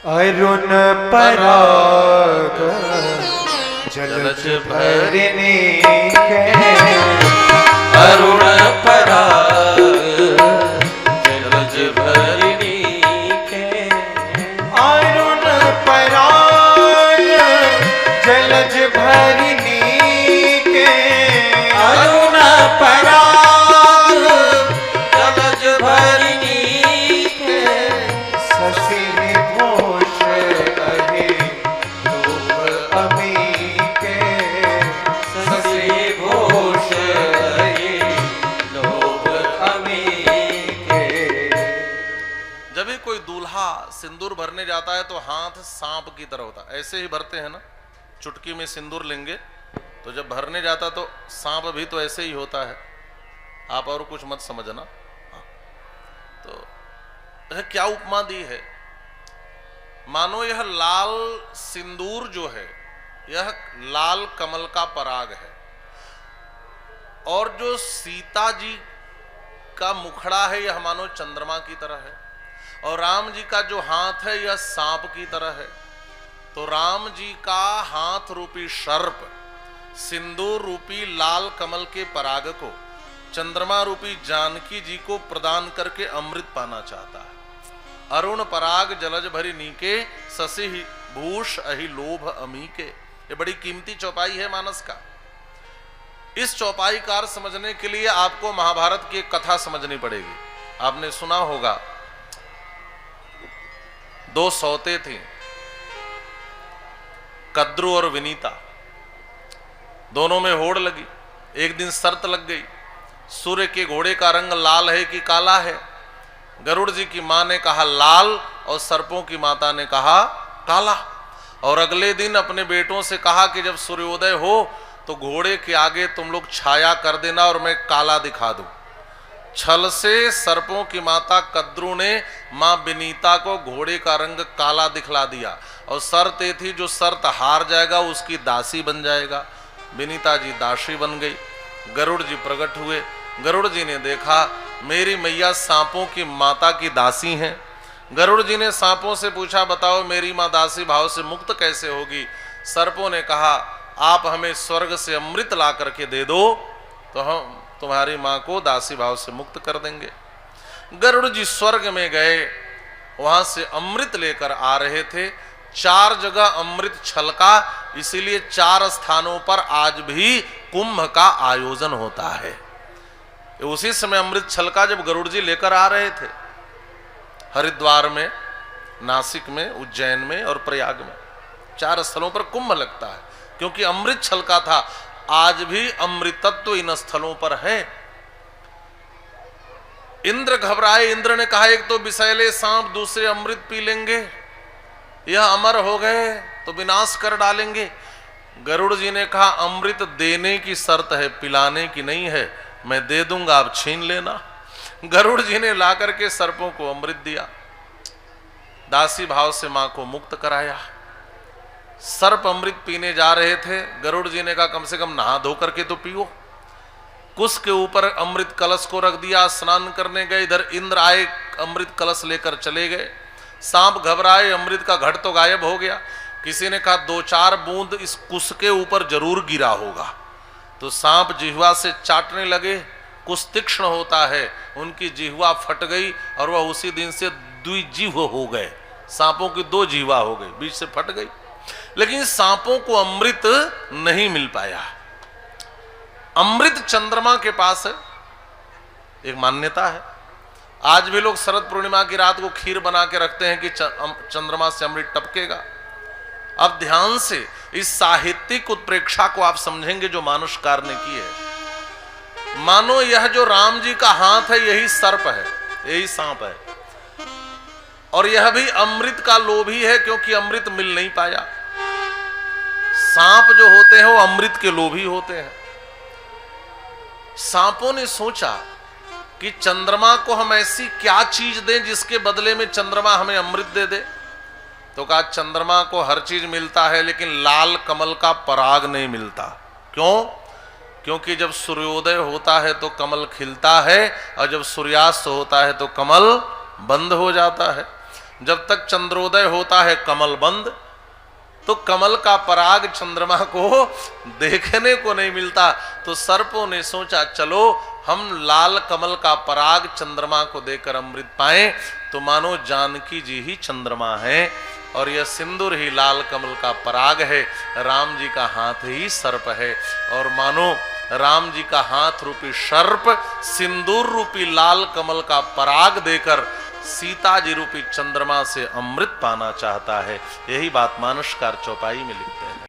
अरुण पराग जलज भरने के, अरुण पराग जलज भरने के, अरुण पराग जलज भरने के, अरुण पराग जलज भरने के, शशि विभूष अहि लोभ अमी के, शशि भूष अहि लोभ अमी के। जब भी कोई दूल्हा सिंदूर भरने जाता है तो हाथ सांप की तरह होता है, ऐसे ही भरते हैं ना, चुटकी में सिंदूर लेंगे तो जब भरने जाता तो सांप भी तो ऐसे ही होता है। आप और कुछ मत समझना। हाँ। तो यह क्या उपमा दी है? मानो यह लाल सिंदूर जो है यह लाल कमल का पराग है, और जो सीता जी का मुखड़ा है यह मानो चंद्रमा की तरह है, और राम जी का जो हाथ है यह सांप की तरह है। तो राम जी का हाथ रूपी सर्प सिंदूर रूपी लाल कमल के पराग को चंद्रमा रूपी जानकी जी को प्रदान करके अमृत पाना चाहता है। अरुण पराग जलज भरी नीके, शशि भूष अहि लोभ अमी के। ये बड़ी कीमती चौपाई है मानस का। इस चौपाई का अर्थ समझने के लिए आपको महाभारत की एक कथा समझनी पड़ेगी। आपने सुना होगा, दो सौते थी, कद्रू और विनीता, दोनों में होड़ लगी। एक दिन शर्त लग गई, सूर्य के घोड़े का रंग लाल है कि काला है। गरुड़ जी की मां ने कहा लाल और सर्पों की माता ने कहा काला। और अगले दिन अपने बेटों से कहा कि जब सूर्योदय हो तो घोड़े के आगे तुम लोग छाया कर देना और मैं काला दिखा दूं। छल से सर्पों की माता कद्रू ने मां विनीता को घोड़े का रंग काला दिखला दिया, और शर्त ये थी जो शर्त हार जाएगा उसकी दासी बन जाएगा। विनीता जी दासी बन गई। गरुड़ जी प्रकट हुए। गरुड़ जी ने देखा मेरी मैया सांपों की माता की दासी हैं। गरुड़ जी ने सांपों से पूछा बताओ मेरी मां दासी भाव से मुक्त कैसे होगी? सर्पों ने कहा आप हमें स्वर्ग से अमृत ला करके दे दो तो हम तुम्हारी मां को दासी भाव से मुक्त कर देंगे। गरुड़ जी स्वर्ग में गए, वहां से अमृत लेकर आ रहे थे। 4 जगह अमृत छलका, इसीलिए 4 स्थानों पर आज भी कुंभ का आयोजन होता है। उसी समय अमृत छलका जब गरुड़ जी लेकर आ रहे थे। हरिद्वार में, नासिक में, उज्जैन में और प्रयाग में 4 स्थलों पर कुंभ लगता है, क्योंकि अमृत छलका था। आज भी अमृतत्व इन स्थलों पर है। इंद्र घबराए। इंद्र ने कहा एक तो विषैले सांप, दूसरे अमृत पी लेंगे, यह अमर हो गए तो विनाश कर डालेंगे। गरुड़ जी ने कहा अमृत देने की शर्त है, पिलाने की नहीं है। मैं दे दूंगा, आप छीन लेना। गरुड़ जी ने ला करके सर्पों को अमृत दिया, दासी भाव से मां को मुक्त कराया। सर्प अमृत पीने जा रहे थे। गरुड़ जी ने कहा कम से कम नहा धो करके तो पियो। कुश के ऊपर अमृत कलश को रख दिया, स्नान करने गए। इधर इंद्र आए, अमृत कलश लेकर चले गए। सांप घबराए, अमृत का घट तो गायब हो गया। किसी ने कहा 2-4 बूंद इस कुश के ऊपर जरूर गिरा होगा। तो सांप जिह्वा से चाटने लगे। कुश तीक्ष्ण होता है, उनकी जिह्वा फट गई और वह उसी दिन से द्विजीव हो गए। सांपों की 2 जिह्वा हो गई, बीच से फट गई। लेकिन सांपों को अमृत नहीं मिल पाया। अमृत चंद्रमा के पास है, एक मान्यता है। आज भी लोग शरद पूर्णिमा की रात को खीर बना के रखते हैं कि चंद्रमा से अमृत टपकेगा। अब ध्यान से इस साहित्यिक उत्प्रेक्षा को आप समझेंगे जो मानुषकार ने की है। मानो यह जो राम जी का हाथ है यही सर्प है, यही सांप है, और यह भी अमृत का लोभी है क्योंकि अमृत मिल नहीं पाया। सांप जो होते हैं वो अमृत के लोभी होते हैं। सांपों ने सोचा कि चंद्रमा को हम ऐसी क्या चीज दें जिसके बदले में चंद्रमा हमें अमृत दे दे। तो कहा चंद्रमा को हर चीज मिलता है लेकिन लाल कमल का पराग नहीं मिलता। क्यों? क्योंकि जब सूर्योदय होता है तो कमल खिलता है और जब सूर्यास्त होता है तो कमल बंद हो जाता है। जब तक चंद्रोदय होता है कमल बंद, तो कमल का पराग चंद्रमा को देखने को नहीं मिलता। तो सर्पों ने सोचा चलो हम लाल कमल का पराग चंद्रमा को देकर अमृत पाएं, तो मानो जानकी जी ही चंद्रमा है और यह सिंदूर ही लाल कमल का पराग है, राम जी का हाथ ही सर्प है। और मानो राम जी का हाथ रूपी सर्प सिंदूर रूपी लाल कमल का पराग देकर सीता जी रूपी चंद्रमा से अमृत पाना चाहता है। यही बात मानसकार चौपाई में लिखते हैं।